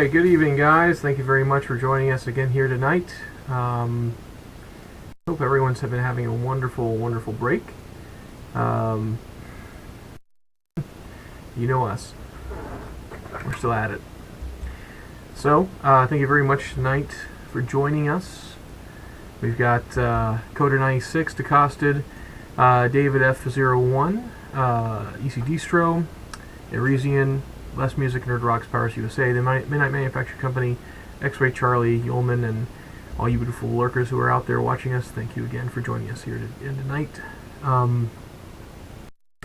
Alright, good evening guys. Thank you very much for joining us again here tonight. Hope everyone's been having a wonderful, wonderful break. You know us. We're still at it. So, thank you very much tonight for joining us. We've got Coder96, Decosted, David F01, EC Distro, Eresian, Less Music, Nerd Rocks, Powers USA, the Midnight Manufacturing Company, X-Ray Charlie, Yeoman, and all you beautiful lurkers who are out there watching us. Thank you again for joining us here tonight.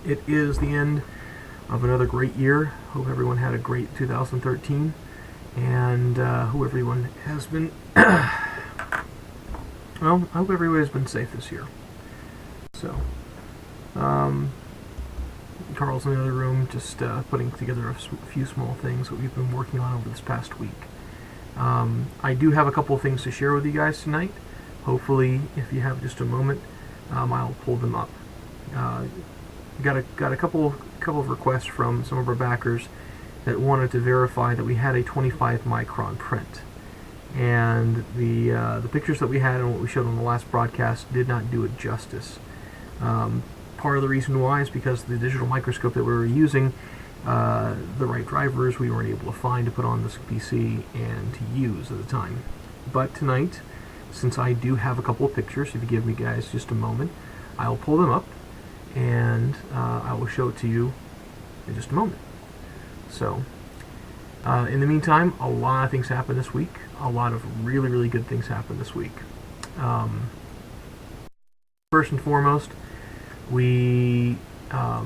It is the end of another great year. Hope everyone had a great 2013, and hope everyone has been well, I hope everybody has been safe this year. So, Carl's in the other room just putting together a few small things that we've been working on over this past week. I do have a couple of things to share with you guys tonight. Hopefully, if you have just a moment, I'll pull them up. Got a couple of requests from some of our backers that wanted to verify that we had a 25 micron print, and the pictures that we had and what we showed on the last broadcast did not do it justice. Part of the reason why is because the digital microscope that we were using, the right drivers we weren't able to find to put on this PC and to use at the time. But tonight, since I do have a couple of pictures, if you give me guys just a moment, I'll pull them up and I will show it to you in just a moment. So, in the meantime, a lot of things happened this week. A lot of really, really good things happened this week. First and foremost, we, I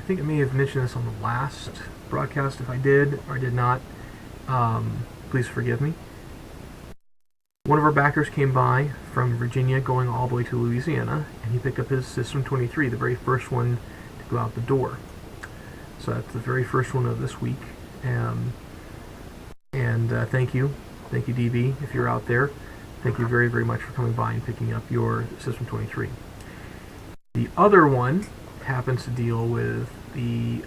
think I may have mentioned this on the last broadcast. If I did or did not, please forgive me. One of our backers came by from Virginia going all the way to Louisiana, and he picked up his System 23, the very first one to go out the door. So that's the very first one of this week. And thank you. Thank you, DB, if you're out there. Thank you very, very much for coming by and picking up your System 23. The other one happens to deal with the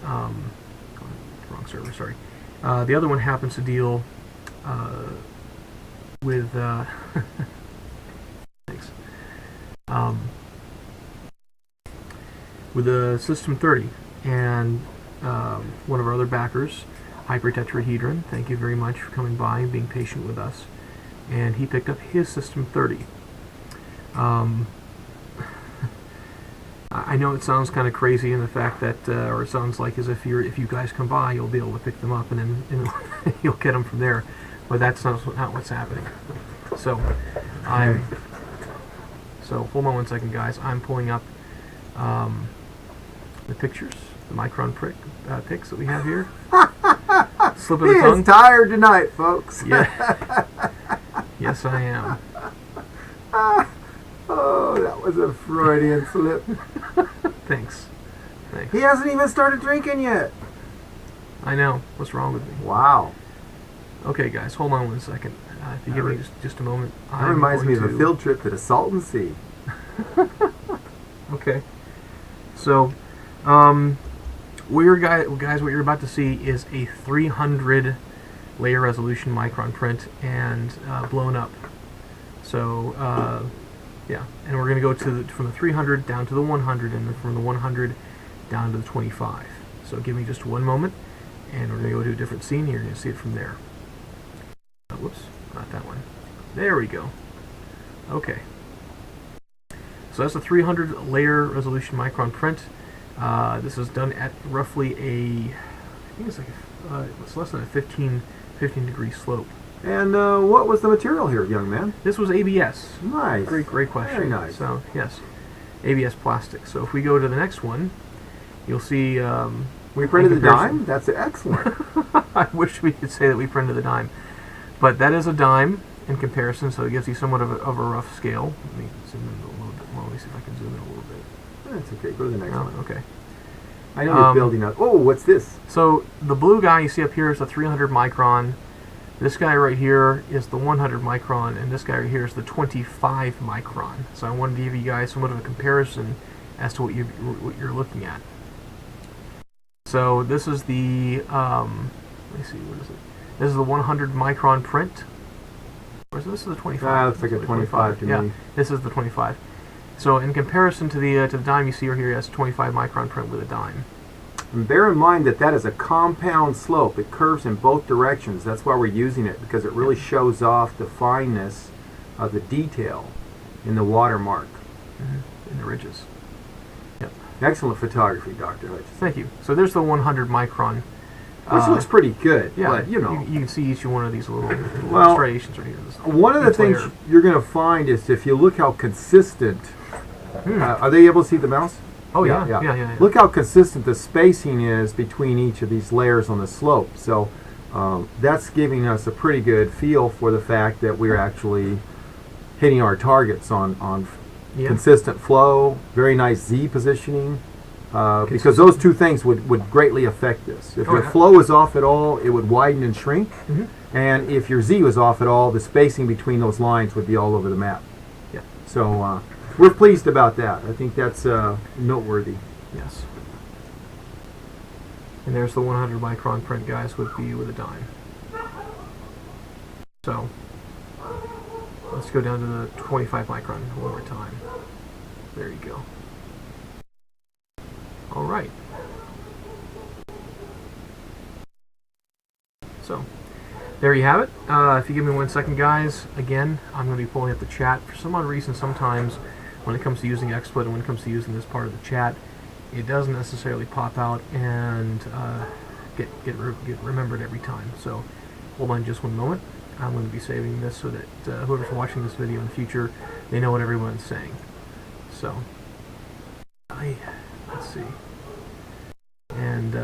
wrong server. Sorry. The other one happens to deal with thanks. With the System 30, and one of our other backers, Hypertetrahedron. Thank you very much for coming by and being patient with us. And he picked up his System 30. I know it sounds kind of crazy in the fact that, or it sounds like as if you guys come by, you'll be able to pick them up and then you'll get them from there. But that's not what's happening. So, so hold on one second, guys. I'm pulling up the pictures, the micron pics that we have here. Slip of the tongue. He is tired tonight, folks. Yeah. Yes, I am. Oh, that was a Freudian slip. Thanks. He hasn't even started drinking yet. I know. What's wrong with me? Wow. Okay, guys, hold on one second. If you give me just a moment. That reminds me of a field trip to the Salton Sea. Okay. So, guys, what you're about to see is a 300 layer resolution micron print and blown up. So, yeah, and we're going to go from the 300 down to the 100, and then from the 100 down to the 25. So give me just one moment, and we're going to go to a different scene here, and you'll see it from there. Whoops, not that one. There we go. Okay. So that's a 300 layer resolution micron print. This is done at roughly I think it's like it's less than a 15 degree slope. And what was the material here, young man? This was ABS. Nice. Great question. Very nice. So, yes, ABS plastic. So if we go to the next one, you'll see... we printed the dime? That's excellent. I wish we could say that we printed the dime. But that is a dime in comparison, so it gives you somewhat of a rough scale. Let me zoom in a little bit more. Let me see if I can zoom in a little bit. That's okay. Go to the next one. Okay. I know you're building up. Oh, what's this? So the blue guy you see up here is the 300 micron. This guy right here is the 100 micron, and this guy right here is the 25 micron. So I wanted to give you guys somewhat of a comparison as to what you're looking at. So this is the let me see, what is it? This is the 100 micron print. Or is this the 25? Looks like a 25 to yeah, me. this is the 25. So in comparison to the dime you see over here, it has 25 micron print with a dime. And bear in mind that that is a compound slope. It curves in both directions. That's why we're using it, because it really shows off the fineness of the detail in the watermark. In the ridges. Yep. Excellent photography, Dr. Hutchins. Thank you. So there's the 100 micron. Which looks pretty good, Yeah, but you know. You can see each one of these little Well, striations right here. One of the things you're going to find is if you look how consistent. Are they able to see the mouse? Oh yeah. Look how consistent the spacing is between each of these layers on the slope. So that's giving us a pretty good feel for the fact that we're actually hitting our targets on consistent flow, very nice Z positioning. Because those two things would greatly affect this. If your flow is off at all, it would widen and shrink. And if your Z was off at all, the spacing between those lines would be all over the map. Yeah. So we're pleased about that. I think that's noteworthy. Yes. And there's the 100 micron print, guys, with a dime. So let's go down to the 25 micron one more time. There you go. All right. So there you have it. If you give me 1 second, guys, again, I'm going to be pulling up the chat. For some odd reason, sometimes when it comes to using XSplit and when it comes to using this part of the chat, it doesn't necessarily pop out and get remembered every time. So hold on just 1 moment. I'm going to be saving this so that whoever's watching this video in the future, they know what everyone's saying. So let's see. And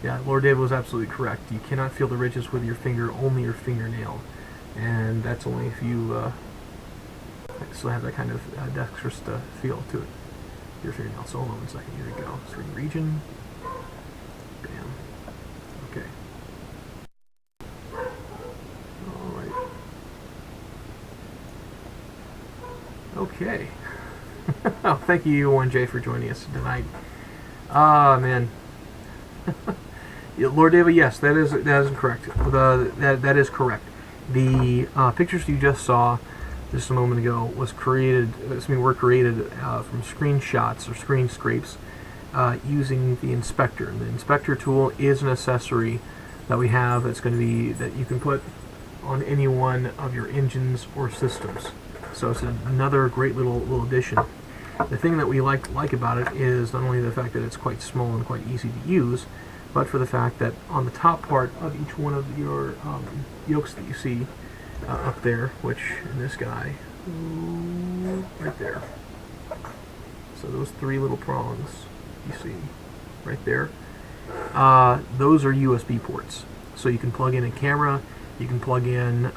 yeah, Lord David was absolutely correct. You cannot feel the ridges with your finger, only your fingernail. And that's only if you still have that kind of dexterous feel to it. Your fingernail. So hold on 1 second. Here we go. Screen region. Bam. Okay. Alright. Okay. Oh, thank you, 1J, for joining us tonight. Ah, man. Lord David, yes, that is correct. That is correct. The pictures you just saw just a moment ago were created from screenshots or screen scrapes using the inspector. The inspector tool is an accessory that we have that you can put on any one of your engines or systems. So it's another great little addition. The thing that we like about it is not only the fact that it's quite small and quite easy to use, but for the fact that on the top part of each one of your yokes that you see up there, which in this guy, right there. So those 3 little prongs you see right there, those are USB ports. So you can plug in a camera, you can plug in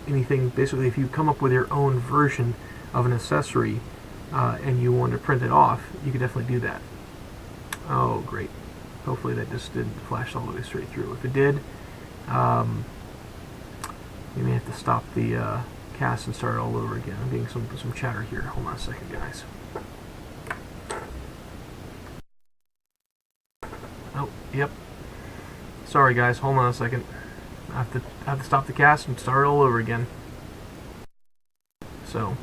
anything. Basically, if you come up with your own version of an accessory and you want to print it off, you can definitely do that. Oh, great. Hopefully that just didn't flash all the way straight through. If it did, you may have to stop the cast and start all over again. I'm getting some chatter here. Hold on a second, guys. Oh, yep. Sorry, guys. Hold on a second. I have to stop the cast and start all over again. So